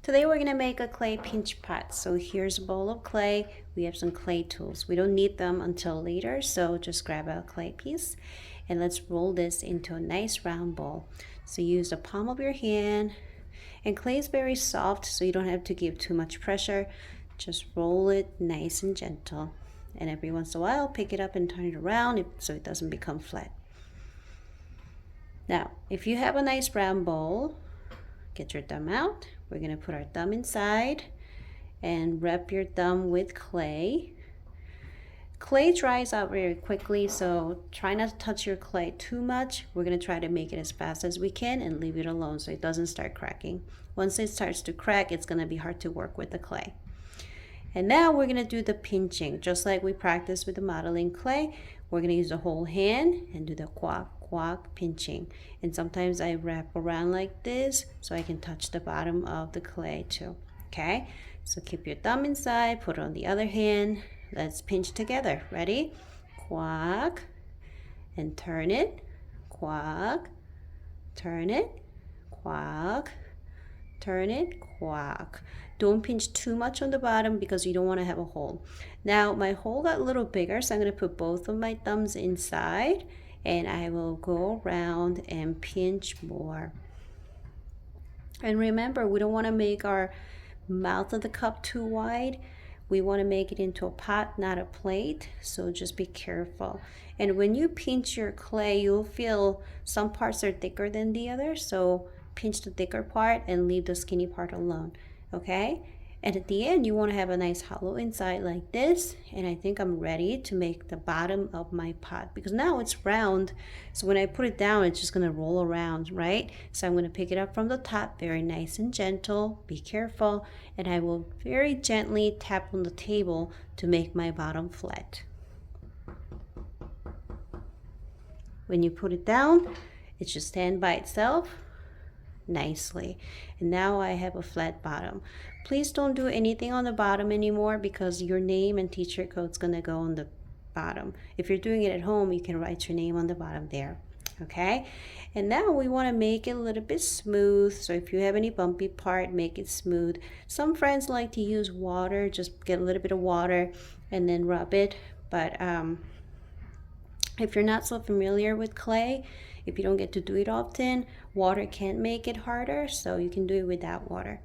Today we're going to make a clay pinch pot. So here's a bowl of clay. We have some clay tools. We don't need them until later, so just grab a clay piece and let's roll this into a nice round ball. So use the palm of your hand, and clay is very soft, so you don't have to give too much pressure. Just roll it nice and gentle, and every once in a while pick it up and turn it around so it doesn't become flat. Now if you have a nice round bowl, get your thumb out. We're going to put our thumb inside and wrap your thumb with clay. Clay dries out very quickly, so try not to touch your clay too much. We're going to try to make it as fast as we can and leave it alone so it doesn't start cracking. Once it starts to crack, it's going to be hard to work with the clay. And now we're going to do the pinching. Just like we practiced with the modeling clay, we're going to use the whole hand and do the quack quack pinching. And sometimes I wrap around like this so I can touch the bottom of the clay too. Okay, so keep your thumb inside, put it on the other hand. Let's pinch together. Ready? Quack and turn it. Quack, turn it. Quack, turn it. Quack. Don't pinch too much on the bottom because you don't want to have a hole. Now my hole got a little bigger, so I'm going to put both of my thumbs inside and I will go around and pinch more. And remember, we don't want to make our mouth of the cup too wide. We want to make it into a pot, not a plate, so just be careful. And when you pinch your clay, you'll feel some parts are thicker than the others, so pinch the thicker part and leave the skinny part alone. Okay, and at the end you want to have a nice hollow inside like this. And I think I'm ready to make the bottom of my pot because now it's round, so when I put it down it's just going to roll around, right? So I'm going to pick it up from the top, very nice and gentle, be careful, and I will very gently tap on the table to make my bottom flat. When you put it down, it should stand by itself nicely. And now I have a flat bottom. Please don't do anything on the bottom anymore because your name and teacher code's gonna go on the bottom. If you're doing it at home, you can write your name on the bottom there. Okay, and now we want to make it a little bit smooth. So if you have any bumpy part, make it smooth. Some friends like to use water, just get a little bit of water and then rub it. But if you're not so familiar with clay, if you don't get to do it often, water can make it harder, so you can do it without water.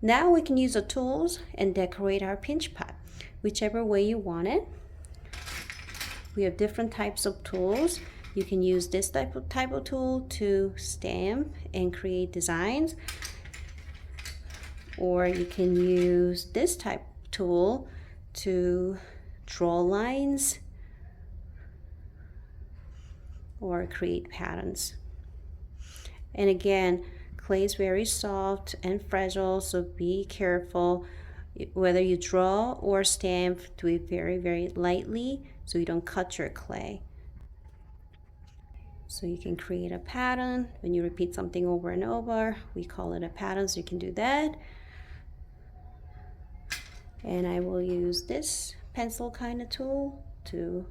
Now we can use the tools and decorate our pinch pot, whichever way you want it. We have different types of tools. You can use this type of tool to stamp and create designs, or you can use this type of tool to draw lines or create patterns. And again, clay is very soft and fragile, so be careful. Whether you draw or stamp, do it very, very lightly so you don't cut your clay. So you can create a pattern. When you repeat something over and over, we call it a pattern, so you can do that. And I will use this pencil kind of tool to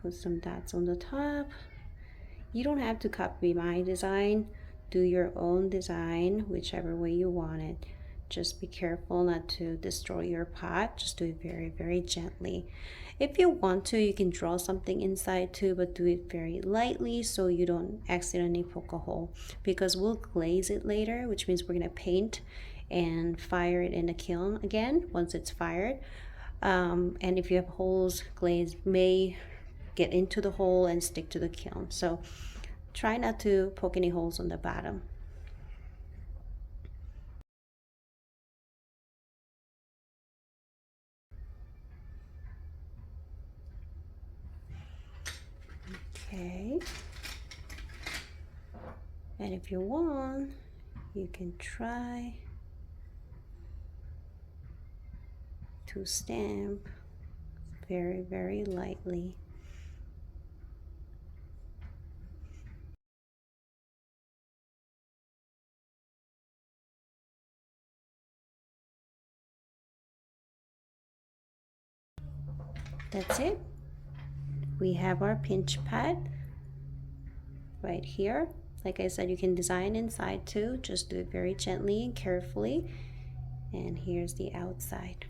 put some dots on the top. You don't have to copy my design. Do your own design, whichever way you want it. Just be careful not to destroy your pot. Just do it very, very gently. If you want to, you can draw something inside too, but do it very lightly so you don't accidentally poke a hole, because we'll glaze it later, which means we're going to paint and fire it in the kiln again once it's fired. And if you have holes, glaze may get into the hole and stick to the kiln, so try not to poke any holes on the bottom. Okay, and if you want, you can try to stamp very, very lightly. That's it. We have our pinch pot right here. Like I said, you can design inside too. Just do it very gently and carefully. And here's the outside.